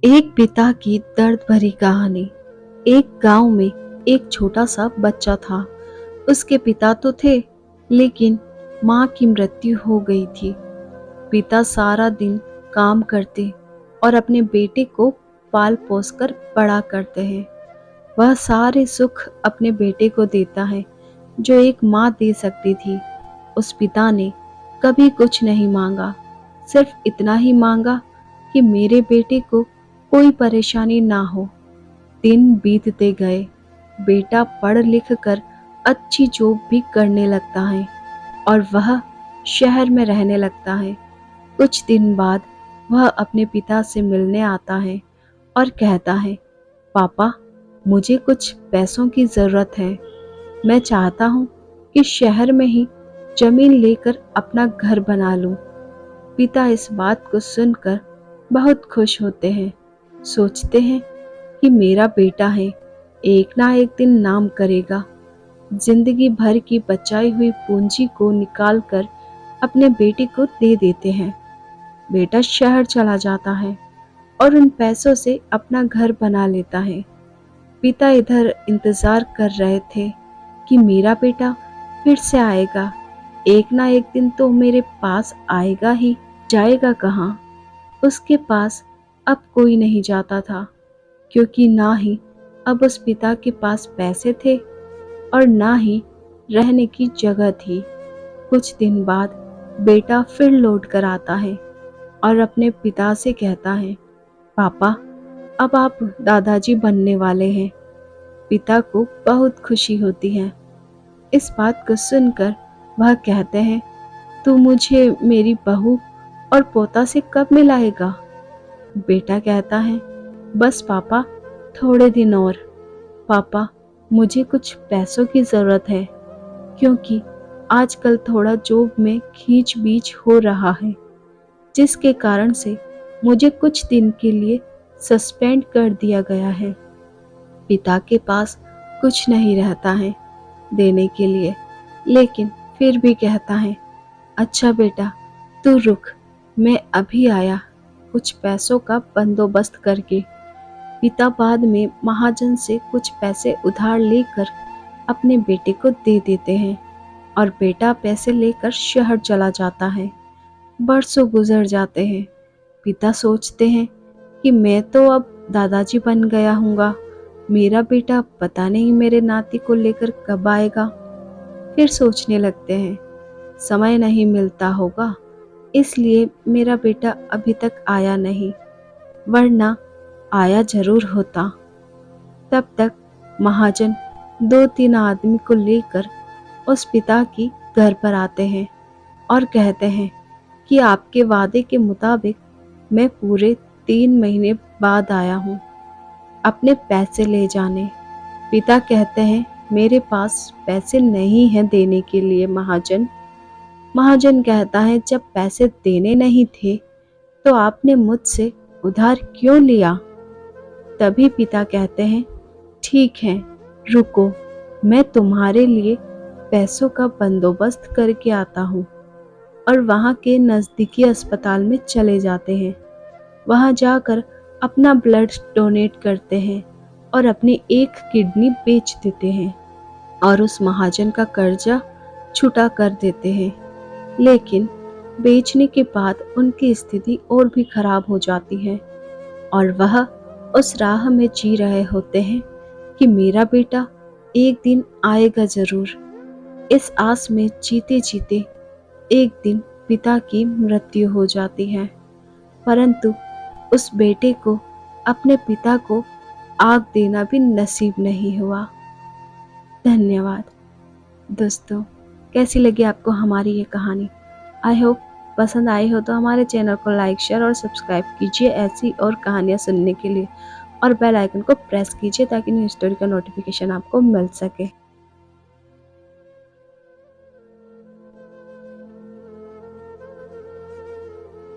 एक पिता की दर्द भरी कहानी। एक गांव में एक छोटा सा बच्चा था। उसके पिता तो थे, लेकिन माँ की मृत्यु हो गई थी। पिता सारा दिन काम करते और अपने बेटे को पाल पोस कर बड़ा करते हैं। वह सारे सुख अपने बेटे को देता है जो एक माँ दे सकती थी। उस पिता ने कभी कुछ नहीं मांगा, सिर्फ इतना ही मांगा कि मेरे बेटे को कोई परेशानी ना हो। दिन बीतते गए, बेटा पढ़ लिख कर अच्छी जॉब भी करने लगता है और वह शहर में रहने लगता है। कुछ दिन बाद वह अपने पिता से मिलने आता है और कहता है, पापा, मुझे कुछ पैसों की ज़रूरत है। मैं चाहता हूँ कि शहर में ही जमीन लेकर अपना घर बना लूँ। पिता इस बात को सुनकर बहुत खुश होते हैं। सोचते हैं कि मेरा बेटा है, एक ना एक दिन नाम करेगा। जिंदगी भर की बचाई हुई पूंजी को निकालकर अपने बेटे को दे देते हैं। बेटा शहर चला जाता है और उन पैसों से अपना घर बना लेता है। पिता इधर इंतजार कर रहे थे कि मेरा बेटा फिर से आएगा, एक ना एक दिन तो मेरे पास आएगा ही। जाएगा कहाँ? उसके पास अब कोई नहीं जाता था, क्योंकि ना ही अब उस पिता के पास पैसे थे और ना ही रहने की जगह थी। कुछ दिन बाद बेटा फिर लौट कर आता है और अपने पिता से कहता है, पापा, अब आप दादाजी बनने वाले हैं। पिता को बहुत खुशी होती है। इस बात को सुनकर वह कहते हैं, तू मुझे मेरी बहू और पोता से कब मिलाएगा? बेटा कहता है, बस पापा, थोड़े दिन और। पापा, मुझे कुछ पैसों की ज़रूरत है, क्योंकि आजकल थोड़ा जॉब में खींच बीच हो रहा है, जिसके कारण से मुझे कुछ दिन के लिए सस्पेंड कर दिया गया है। पिता के पास कुछ नहीं रहता है देने के लिए, लेकिन फिर भी कहता है, अच्छा बेटा, तू रुक, मैं अभी आया कुछ पैसों का बंदोबस्त करके। पिता बाद में महाजन से कुछ पैसे उधार लेकर अपने बेटे को दे देते हैं और बेटा पैसे लेकर शहर चला जाता है। बरसों गुजर जाते हैं। पिता सोचते हैं कि मैं तो अब दादाजी बन गया हूँगा, मेरा बेटा पता नहीं मेरे नाती को लेकर कब आएगा। फिर सोचने लगते हैं, समय नहीं मिलता होगा, इसलिए मेरा बेटा अभी तक आया नहीं, वरना आया जरूर होता। तब तक महाजन 2-3 आदमी को लेकर उस पिता की घर पर आते हैं और कहते हैं कि आपके वादे के मुताबिक मैं पूरे 3 महीने बाद आया हूँ अपने पैसे ले जाने। पिता कहते हैं, मेरे पास पैसे नहीं हैं देने के लिए महाजन। महाजन कहता है, जब पैसे देने नहीं थे तो आपने मुझसे उधार क्यों लिया? तभी पिता कहते हैं, ठीक है, रुको, मैं तुम्हारे लिए पैसों का बंदोबस्त करके आता हूँ। और वहाँ के नज़दीकी अस्पताल में चले जाते हैं। वहाँ जाकर अपना ब्लड डोनेट करते हैं और अपनी एक किडनी बेच देते हैं और उस महाजन का कर्जा छुटा कर देते हैं। लेकिन बेचने के बाद उनकी स्थिति और भी खराब हो जाती है और वह उस राह में जी रहे होते हैं कि मेरा बेटा एक दिन आएगा जरूर। इस आस में जीते जीते एक दिन पिता की मृत्यु हो जाती है, परंतु उस बेटे को अपने पिता को आग देना भी नसीब नहीं हुआ। धन्यवाद दोस्तों, कैसी लगी आपको हमारी ये कहानी? आई होप पसंद आई हो तो हमारे चैनल को लाइक, शेयर और सब्सक्राइब कीजिए ऐसी और कहानियाँ सुनने के लिए, और बेल आइकन को प्रेस कीजिए ताकि न्यू स्टोरी का नोटिफिकेशन आपको मिल सके।